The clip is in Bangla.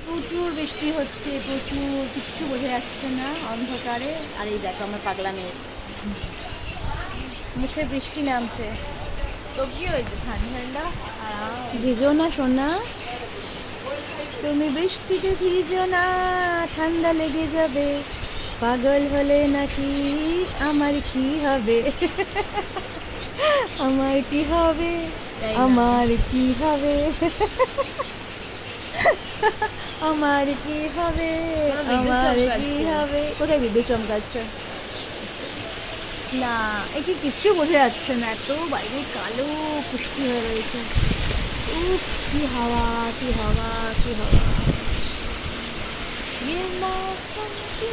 প্রচুর বৃষ্টি হচ্ছে, প্রচুর, কিচ্ছু বোঝা যাচ্ছে না অন্ধকারে। আর এই দেখো আমার পাগলা মেয়ে, মুখে বৃষ্টি নামছে। তো কি হয়েছে? ঠান্ডা ঠান্ডা ভিজো না সোনা, তুমি বৃষ্টিতে ভিজো না, ঠান্ডা লেগে যাবে। পাগল হলে নাকি আমার কি হবে? আমার কি হবে? তাই না? আমার কি হবে? আমার কি হবে? কোনো বিদ্যুৎ আমার কি চমকাচ্ছে। হবে? কোথায় বিদ্যুৎ চমকাচ্ছে? না, একে কিচ্ছু বোঝা যাচ্ছে না, এত বাইরে কালো কুষ্টি হয়ে রয়েছে। উফ, কি হাওয়া, কি হাওয়া, কি হাওয়া। ये मौसम की